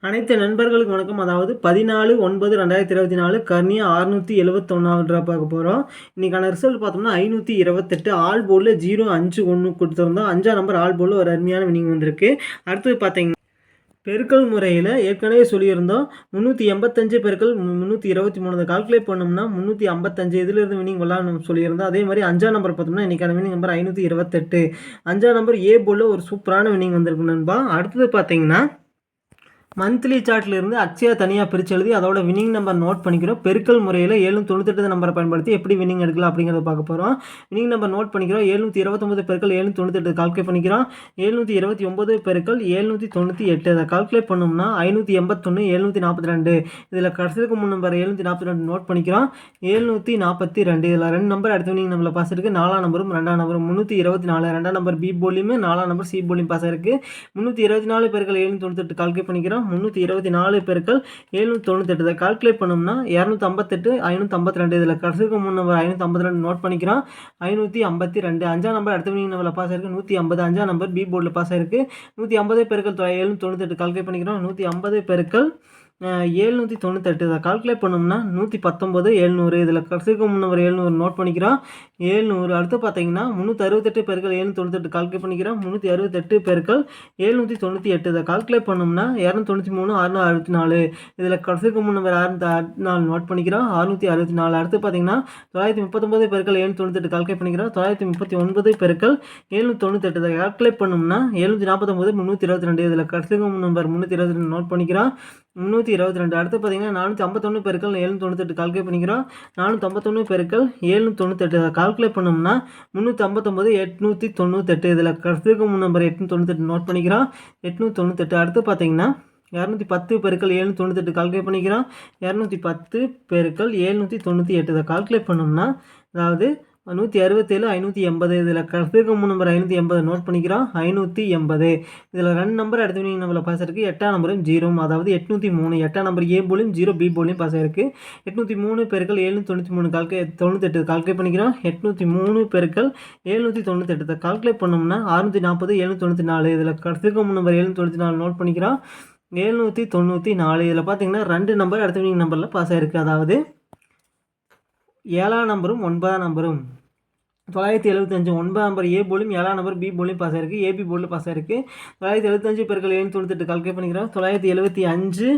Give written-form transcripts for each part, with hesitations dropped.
அனைத்து நண்பர்களுக்கு வணக்கம். அதாவது 14/9/2024 கர்னியா 671வது ட்ரா பார்க்க போகிறோம். இன்றைக்கான ரிசல்ட் பார்த்தோம்னா 528 ஆல் போர்டில் 051 கொடுத்துருந்தோம். 5ஆம் நம்பர் ஆல் போர்டில் ஒரு அருமையான வினிங் வந்திருக்கு. அடுத்தது பார்த்தீங்கன்னா பெருக்கல் முறையில் ஏற்கனவே சொல்லியிருந்தோம் 385 பெருக்கல் 323 கால்குலேட் பண்ணோம்னா 355 இதிலிருந்து வினிங் விளாட்ணும் சொல்லியிருந்தோம். அதே மாதிரி 5ஆம் நம்பர் பார்த்தோம்னா இன்றைக்கான வினிங் நம்பர் 528. 5ஆம் நம்பர் ஏ போர்டில் ஒரு சூப்பரான வினிங் வந்திருக்கு நண்பா. அடுத்தது பார்த்தீங்கன்னா மந்த்லி சார்ட்லேருந்து அக்ஷயா தனியாக பிரித்து எழுதி அதோட வினிங் நம்பர் நோட் பண்ணிக்கிறோம். பெருக்கல் முறையில் 798 நம்பரை பயன்படுத்தி எப்படி வினிங் எடுக்கலாம் அப்படிங்கிறத பார்க்க போகிறோம். வினிங் நம்பர் நோட் பண்ணிக்கிறோம். 729 பெருக்கல் 798 கால்குலேட் பண்ணிக்கிறோம். 729 பெருக்கல் 798 அதை கால்குலேட் பண்ணோம்னா 581 742. இதில் கடைசிக்கு 3 நம்பர் 742 நோட் பண்ணிக்கிறோம். 742 இதில் 2 நம்பர் அடுத்த வினிங் நம்பரில் பாஸ் இருக்குது. 4ஆம் நம்பரும் 2ஆம் நம்பரும் 324. 2ஆம் நம்பர் பி போலியுமே 4ஆம் நம்பர் சி போலியும் பாஸ் இருக்குது. 324 பெருக்கல் 798 கால்குலேட் பண்ணிக்கிறோம். 324 பெருக்கல் 798 இதை கால்குலேட் பண்ணோம்னா 258 552. இதில் கடைசிக்கு 3 நம்பர் 552 நோட் பண்ணிக்கிறோம். 552. 5ஆம் நம்பர் அடுத்த வினிங் நம்பரில் பாஸ் ஆயிருக்கு 150. 5ஆம் நம்பர் பி போர்டில் பாஸ் ஆயிருக்கு. 150 பெருக்கல் 798 கால்குலேட் பண்ணிக்கிறோம். 150 பெருக்கல் 798 இதை கால்குலேட் பண்ணோம்னா 119 700. இதில் கடைசிக்கு 3 நம்பர் 700 நோட் பண்ணிக்கிறோம். 700. அடுத்து பார்த்தீங்கன்னா 368 பெருக்கல் 798 கால்குலேட் பண்ணிக்கிறோம். 368 பெருக்கல் 798 இதை கால்குலேட் பண்ணோம்னா 293 664. இதில் கடைசிக்கு 3 நம்பர் 664 நோட் பண்ணிக்கிறோம். 664. அடுத்து பார்த்தீங்கன்னா 939 பெருக்கல் 798 கால்குலேட் பண்ணிக்கிறோம். 939 பெருக்கல் 798 இதை கால்குலேட் பண்ணோம்னா 749 322. இதில் கடைசிக்கு 3 நம்பர் 322 நோட் பண்ணிக்கிறோம். 322. அடுத்து பார்த்தீங்கன்னா 451 பெருக்கல் 798 கால்குலேட் பண்ணிக்கிறோம். 451 பெருக்கல் 798 அதை கால்குலேட் பண்ணோம்னா 359 898. இதில் கடைசிக்கு 3 நம்பர் 898 நோட் பண்ணிக்கிறோம். 898. அடுத்து பார்த்தீங்கன்னா 210 பெருக்கல் 798 கால்குலேட் பண்ணிக்கிறோம். 210 பெருக்கல் 798 இதை கால்குலேட் பண்ணோம்னா அதாவது 167 580. இதில் கடைசிக்கு 3 நம்பர் 580 நோட் பண்ணிக்கிறோம். 580. இதில் 2 நம்பர் அடுத்த வினிங் நம்பரில் பாஸ் இருக்குது. 8ஆம் நம்பரும் 0 அதாவது 803. 8ஆம் நம்பர் ஏ போலியும் 0 பி போலியும் பாஸ் ஆயிருக்கு. 803 பெருக்கல் 793 98 கால்குலேட் பண்ணிக்கிறோம். 803 பெருக்கல் 798 கால்குலேட் பண்ணோம்னா 640 794. இதில் கடைசிக்கு 3 நம்பர் 794 நோட் பண்ணிக்கிறோம். 794. இதில் பார்த்தீங்கன்னா 2 நம்பர் அடுத்த வினிங் நம்பரில் பாஸ் ஆயிருக்கு. அதாவது 7ஆம் நம்பரும் 9ஆம் நம்பரும் 975 9ஆம் நம்பர் ஏ போலியும் 7ஆம் நம்பர் பி போலியும் பாஸ் ஆயிருக்கு. ஏபி போர்டில் பாஸ் ஆயிருக்கு. 975 பெருக்கல் 798 கால்குலேட் பண்ணிக்கிறோம். 975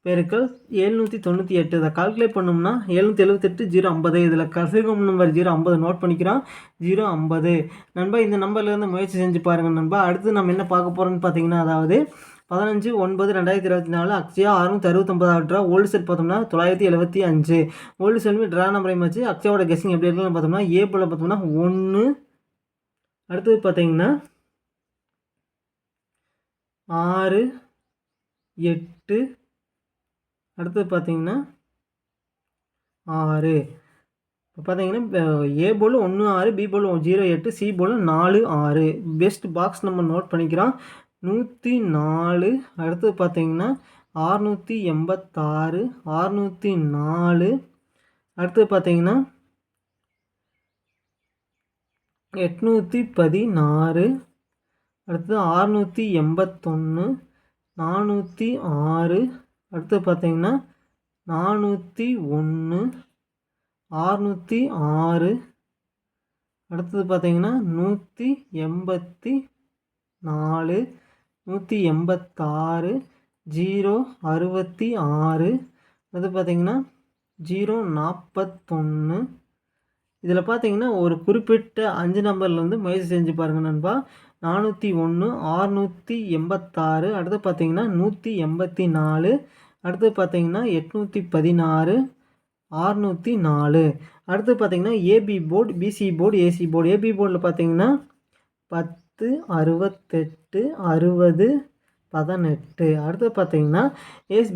பெருக்கல் 798 இதை கால்குலேட் பண்ணோம்னா 778 050. இதில் கடைசிக்கு நம்பர் 050 நோட் பண்ணிக்கிறோம். 050. நண்பா இந்த நம்பர்லேருந்து முயற்சி செஞ்சு பாருங்கள் நண்பா. அடுத்து நம்ம என்ன பார்க்க போகிறோம்னு பார்த்தீங்கன்னா அதாவது 15/9/2024 அக்ஷயா 669 ட்ரா. ஓல்டு செட் பார்த்தோம்னா 975. ஓல்டு செல்வி ட்ரா நம்பரையும் வச்சு அக்ஷயாவோட கெஸ்ஸிங் எப்படி இருக்குன்னு பார்த்தோம்னா ஏ போல் பார்த்தோம்னா 1. அடுத்தது பார்த்தீங்கன்னா 6 8. அடுத்தது பார்த்தீங்கன்னா 6. இப்போ பார்த்தீங்கன்னா ஏ போல் 1 6 பி போல் 0 8 சி போல் 4 6. பெஸ்ட் பாக்ஸ் நம்ம நோட் பண்ணிக்கிறோம். 104. அடுத்து பார்த்தீங்கன்னா 686 604. அடுத்து பார்த்தீங்கன்னா 816. அடுத்து 681 406. அடுத்து பார்த்தீங்கன்னா 401 606. அடுத்தது பார்த்தீங்கன்னா 184 186 066. அடுத்து பார்த்தீங்கன்னா 041. இதில் பார்த்தீங்கன்னா ஒரு குறிப்பிட்ட 5 நம்பர்லேருந்து முயற்சி செஞ்சு பாருங்கள் நண்பா. 401 686. அடுத்து பார்த்தீங்கன்னா 184. அடுத்து பார்த்தீங்கன்னா 816 604. அடுத்து பார்த்தீங்கன்னா A B board B C board A C board. A B போர்டில் பார்த்தீங்கன்னா 10 68 60 18. அடுத்து பார்த்தீங்கன்னா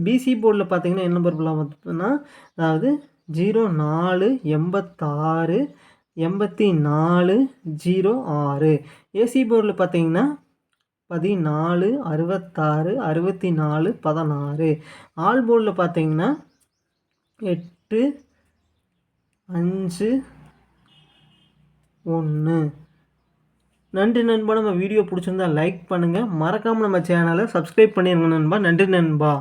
பிசி போர்டில் பார்த்தீங்கன்னா என்ன நம்பர் பார்த்தோம்னா அதாவது 04 86 84 06. ஏசி போர்டில் பார்த்தீங்கன்னா 14 66 64 16. ஆல் போர்டில் பார்த்தீங்கன்னா 8 5 1. நன்றி நண்பா. நம்ம வீடியோ பிடிச்சிருந்தா லைக் பண்ணுங்கள், மறக்காமல் நம்ம சேனலை சப்ஸ்கிரைப் பண்ணிடுங்க நண்பா. நன்றி நண்பா.